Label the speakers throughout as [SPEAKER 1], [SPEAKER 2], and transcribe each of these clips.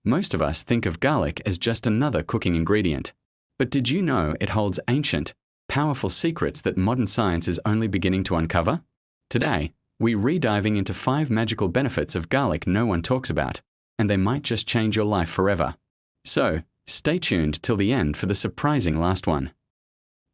[SPEAKER 1] Most of us think of garlic as just another cooking ingredient. But did you know it holds ancient, powerful secrets that modern science is only beginning to uncover? Today, we're re-diving into 5 magical benefits of garlic no one talks about, and they might just change your life forever. So, stay tuned till the end for the surprising last one.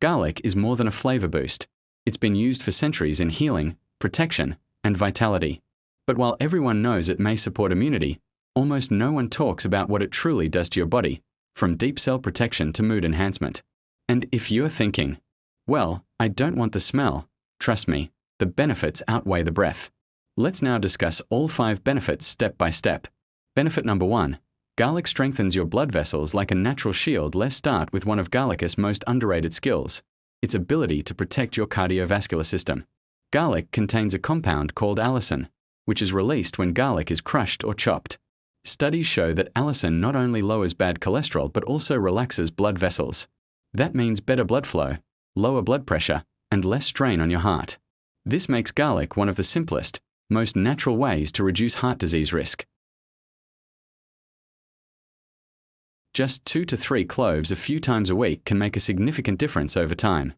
[SPEAKER 1] Garlic is more than a flavor boost. It's been used for centuries in healing, protection, and vitality. But while everyone knows it may support immunity, almost no one talks about what it truly does to your body, from deep cell protection to mood enhancement. And if you're thinking, well, I don't want the smell, trust me, the benefits outweigh the breath. Let's now discuss all 5 benefits step by step. Benefit number 1. Garlic strengthens your blood vessels like a natural shield. Let's start with one of garlic's most underrated skills, its ability to protect your cardiovascular system. Garlic contains a compound called allicin, which is released when garlic is crushed or chopped. Studies show that allicin not only lowers bad cholesterol but also relaxes blood vessels. That means better blood flow, lower blood pressure, and less strain on your heart. This makes garlic one of the simplest, most natural ways to reduce heart disease risk. Just 2 to 3 cloves a few times a week can make a significant difference over time.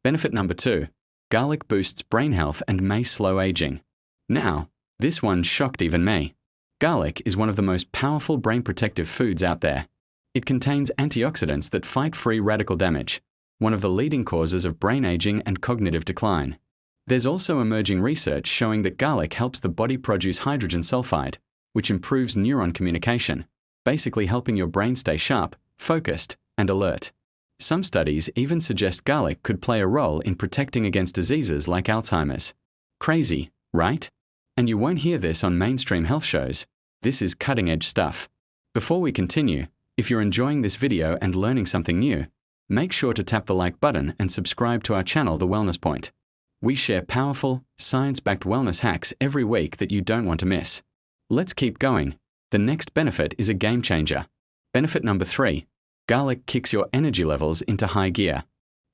[SPEAKER 1] Benefit number 2. Garlic boosts brain health and may slow aging. Now, this one shocked even me. Garlic is one of the most powerful brain protective foods out there. It contains antioxidants that fight free radical damage, one of the leading causes of brain aging and cognitive decline. There's also emerging research showing that garlic helps the body produce hydrogen sulfide, which improves neuron communication, basically helping your brain stay sharp, focused, and alert. Some studies even suggest garlic could play a role in protecting against diseases like Alzheimer's. Crazy, right? And you won't hear this on mainstream health shows. This is cutting-edge stuff. Before we continue, if you're enjoying this video and learning something new, make sure to tap the like button and subscribe to our channel, The Wellness Point. We share powerful, science-backed wellness hacks every week that you don't want to miss. Let's keep going. The next benefit is a game changer. Benefit number 3. Garlic kicks your energy levels into high gear.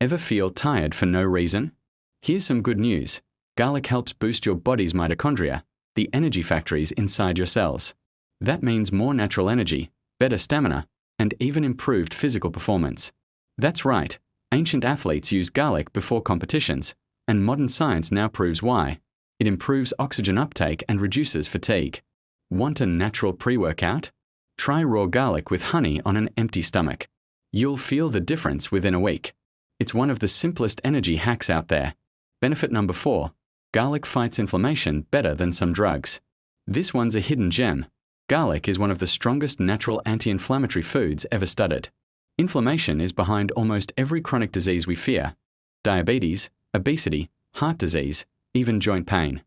[SPEAKER 1] Ever feel tired for no reason? Here's some good news. Garlic helps boost your body's mitochondria, the energy factories inside your cells. That means more natural energy, better stamina, and even improved physical performance. That's right, ancient athletes used garlic before competitions, and modern science now proves why. It improves oxygen uptake and reduces fatigue. Want a natural pre-workout? Try raw garlic with honey on an empty stomach. You'll feel the difference within a week. It's one of the simplest energy hacks out there. Benefit number 4. Garlic fights inflammation better than some drugs. This one's a hidden gem. Garlic is one of the strongest natural anti-inflammatory foods ever studied. Inflammation is behind almost every chronic disease we fear: diabetes, obesity, heart disease, even joint pain.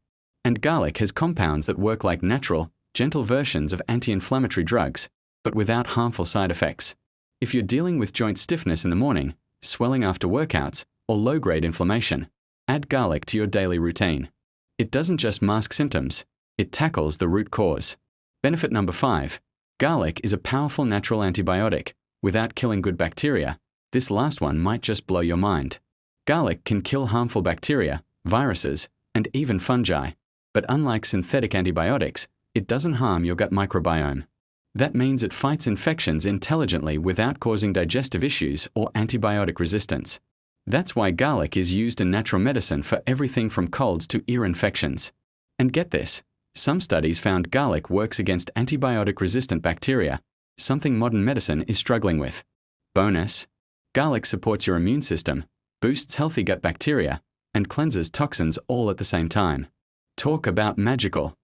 [SPEAKER 1] And garlic has compounds that work like natural, gentle versions of anti-inflammatory drugs, but without harmful side effects. If you're dealing with joint stiffness in the morning, swelling after workouts, or low-grade inflammation, add garlic to your daily routine. It doesn't just mask symptoms, it tackles the root cause. Benefit number 5. Garlic is a powerful natural antibiotic. Without killing good bacteria, this last one might just blow your mind. Garlic can kill harmful bacteria, viruses, and even fungi. But unlike synthetic antibiotics, it doesn't harm your gut microbiome. That means it fights infections intelligently without causing digestive issues or antibiotic resistance. That's why garlic is used in natural medicine for everything from colds to ear infections. And get this, some studies found garlic works against antibiotic-resistant bacteria, something modern medicine is struggling with. Bonus: garlic supports your immune system, boosts healthy gut bacteria, and cleanses toxins all at the same time. Talk about magical.